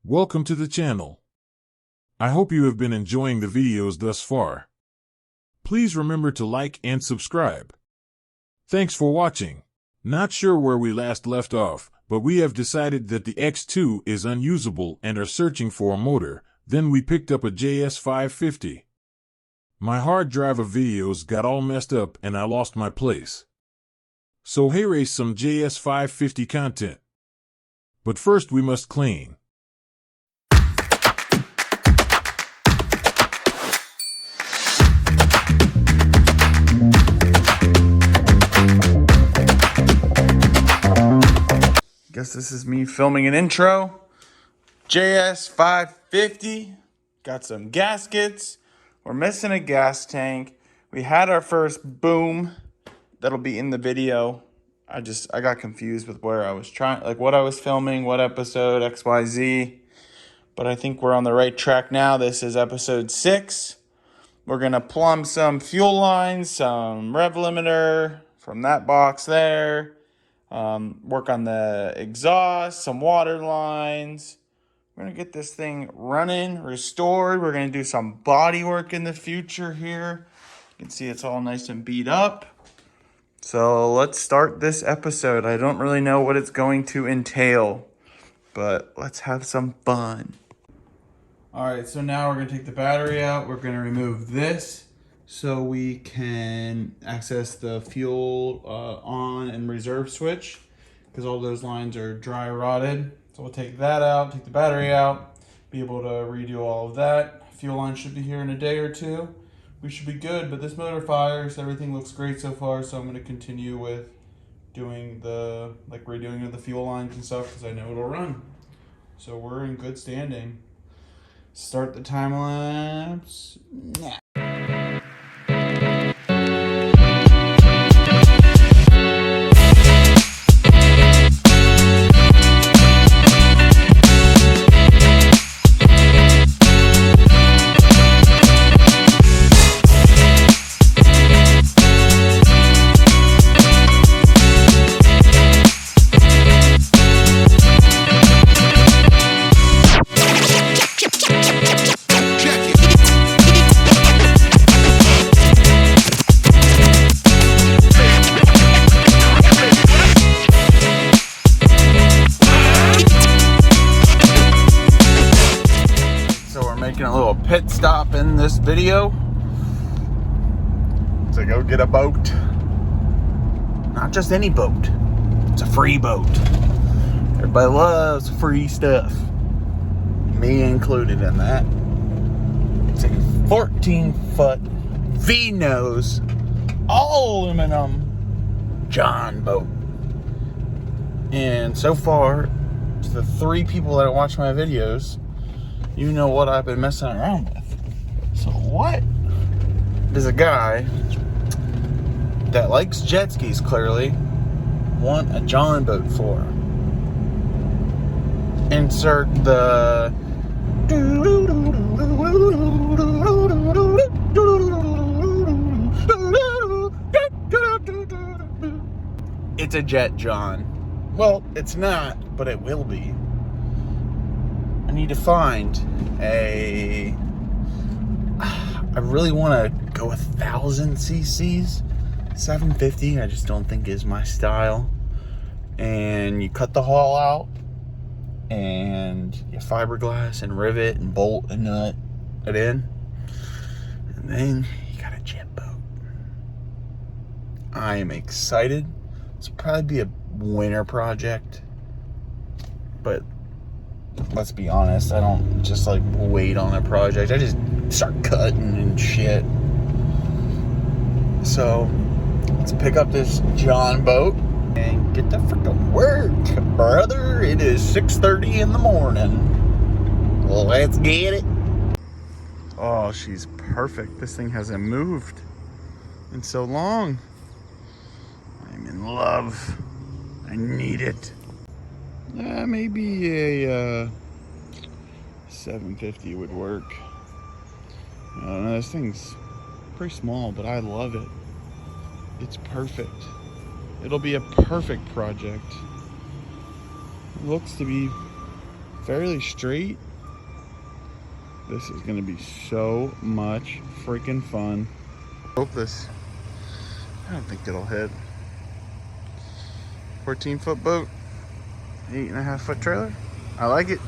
Welcome to the channel. I hope you have been enjoying the videos thus far. Please remember to like and subscribe. Thanks for watching. Not sure where we last left off, but we have decided that the X2 is unusable and are searching for a motor. Then we picked up a JS550. My hard drive of videos got all messed up and I lost my place. So here is some JS550 content. But first we must clean. Guess this is me filming an intro. JS550. Got some gaskets. We're missing a gas tank. We had our first boom. That'll be in the video. I got confused with where I was trying, like what I was filming, what episode, XYZ. But I think we're on the right track now. This is episode 6. We're gonna plumb some fuel lines, some rev limiter from that box there. Work on the exhaust, some water lines. We're gonna get this thing running, restored. We're gonna do some body work in the future here. You can see it's all nice and beat up. So let's start this episode. I don't really know what it's going to entail, but let's have some fun. All right, so now we're gonna take the battery out. We're gonna remove this so we can access the fuel on and reserve switch, because all those lines are dry rotted. So we'll take that out, take the battery out, be able to redo all of that. Fuel line should be here in a day or two. We should be good, but this motor fires. Everything looks great so far, so I'm gonna continue with doing the, redoing of the fuel lines and stuff, because I know it'll run. So we're in good standing. Start the time lapse now. A little pit stop in this video to go get a boat. Not just any boat, it's a free boat. Everybody loves free stuff, me included in that. It's a 14-foot V-nose all aluminum John boat, and so far to the 3 people that watch my videos, you know what I've been messing around with. So what does a guy that likes jet skis clearly want a John boat for? Insert the it's a Jet John. Well, it's not, but it will be. I need to find I really want to go 1,000 cc's. 750 I just don't think is my style. And you cut the hull out and you fiberglass and rivet and bolt and nut it in, and then you got a jet boat. I am excited. This will probably be a winter project, but let's be honest, I don't just like wait on a project. I just start cutting and shit. So let's pick up this John boat and get to freaking work, brother. It is 6:30 in the morning. Let's get it. Oh, she's perfect. This thing hasn't moved in so long. I'm in love. I need it. Maybe a 750 would work. I don't know, this thing's pretty small, but I love it. It's perfect. It'll be a perfect project. It looks to be fairly straight. This is gonna be so much freaking fun. Hope this, I don't think it'll hit. 14-foot boat, 8.5-foot trailer. I like it.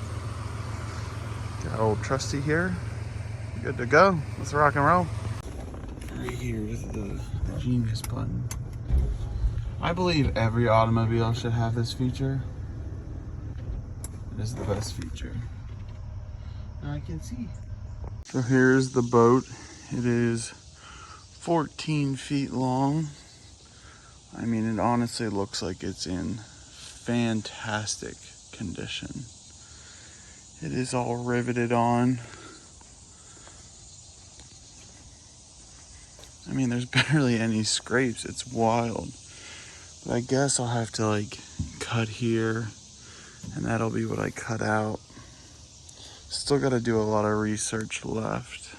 Got old trusty here. Good to go. Let's rock and roll. Right here is the Genius button. I believe every automobile should have this feature. It is the best feature. Now I can see. So here's the boat. It is 14 feet long. I mean, it honestly looks like it's in fantastic condition. It is all riveted on. I mean, there's barely any scrapes. It's wild. But I guess I'll have to like cut here, and that'll be what I cut out. Still got to do a lot of research left.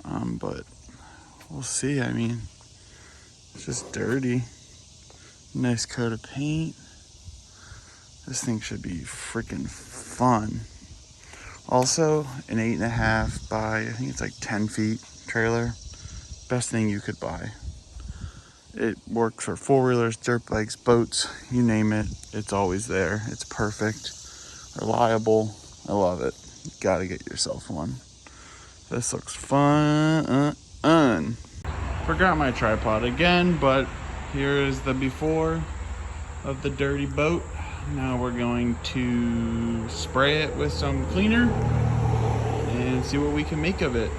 But we'll see. I mean, it's just dirty. Nice coat of paint. This thing should be freaking fun. Also, an 8.5 by, I think it's like 10 feet trailer. Best thing you could buy. It works for four-wheelers, dirt bikes, boats, you name it. It's always there. It's perfect, reliable. I love it. You gotta get yourself one. This looks fun. Forgot my tripod again, but here is the before of the dirty boat. Now we're going to spray it with some cleaner and see what we can make of it.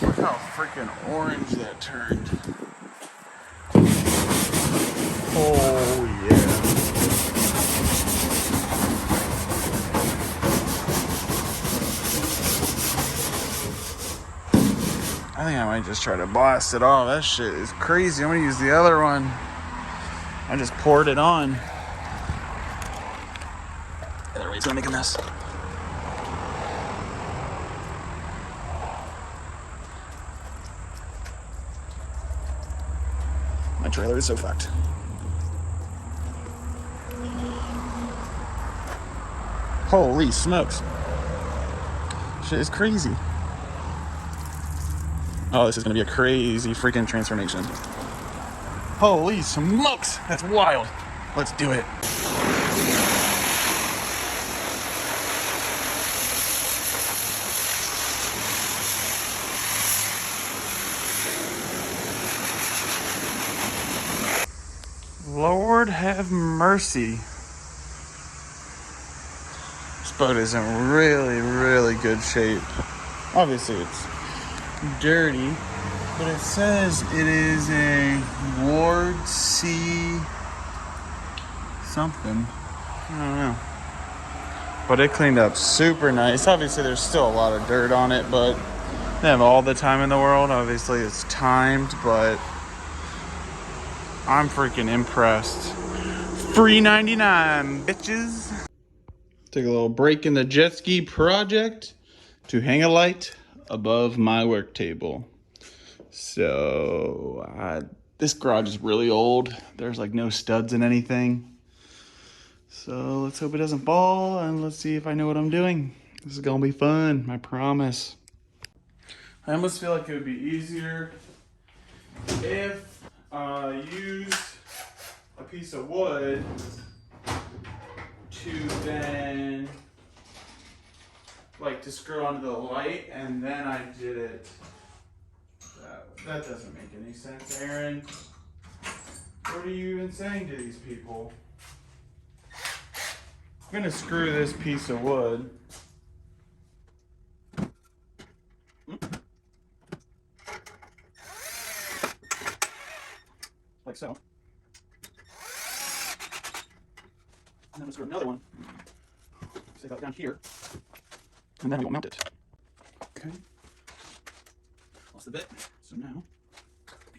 Look how freaking orange that turned. Oh yeah. I think I might just try to blast it off. That shit is crazy. I'm gonna use the other one. I just poured it on. The other way, it's gonna make a mess. My trailer is so fucked. Holy smokes. Shit is crazy. Oh, this is gonna be a crazy freaking transformation. Holy smokes, that's wild. Let's do it. Lord have mercy. This boat is in really, really good shape. Obviously it's dirty, but it says it is a Ward C something. I don't know. But it cleaned up super nice. Obviously there's still a lot of dirt on it, but they have all the time in the world. Obviously it's timed, but I'm freaking impressed. Free 99, bitches. Take a little break in the jet ski project to hang a light above my work table. So this garage is really old. There's like no studs in anything. So let's hope it doesn't fall, and let's see if I know what I'm doing. This is gonna be fun, I promise. I almost feel like it would be easier if I used a piece of wood to then like to screw onto the light, and then I did it that doesn't make any sense, Aaron. What are you even saying to these people? I'm gonna screw this piece of wood like so, and then we'll screw another one, say that down here, and then we will mount it. Okay, lost the bit. So now,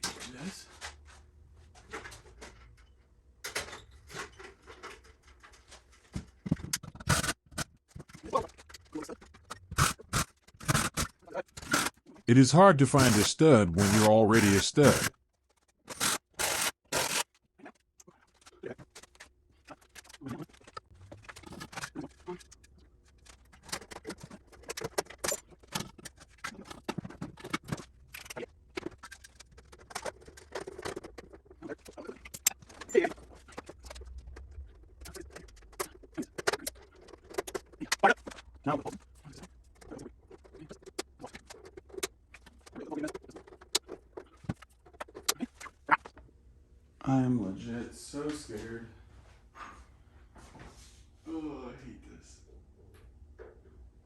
do this. It is hard to find a stud when you're already a stud. I'm legit so scared. Oh, I hate this.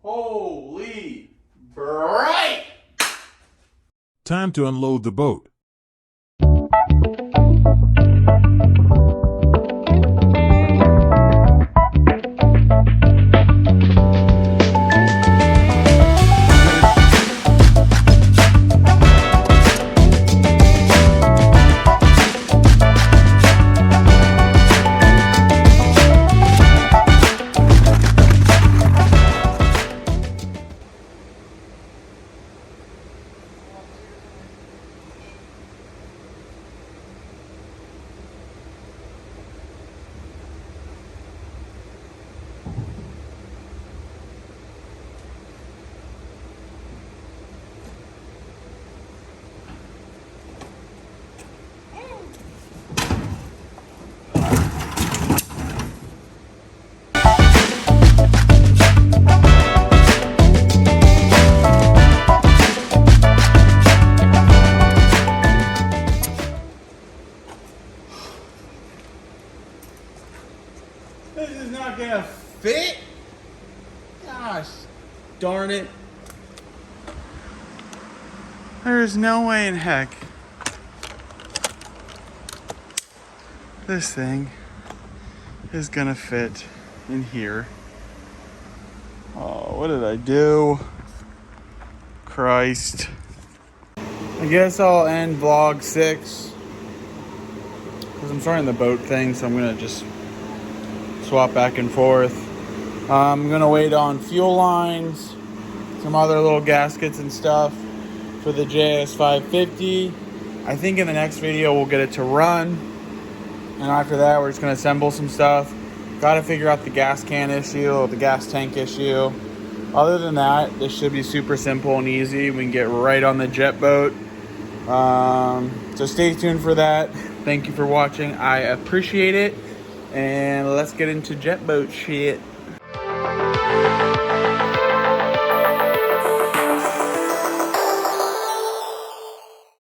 Holy bright! Time to unload the boat. This is not gonna fit. Gosh, darn it. There's no way in heck this thing is gonna fit in here. Oh, what did I do? Christ. I guess I'll end vlog 6 because I'm starting the boat thing, so I'm gonna just swap back and forth. I'm gonna wait on fuel lines, some other little gaskets and stuff for the JS 550. I think in the next video we'll get it to run, and after that we're just gonna assemble some stuff. Gotta figure out the gas can issue or the gas tank issue. Other than that, this should be super simple and easy. We can get right on the jet boat. So stay tuned for that. Thank you for watching. I appreciate it. And let's get into jet boat shit.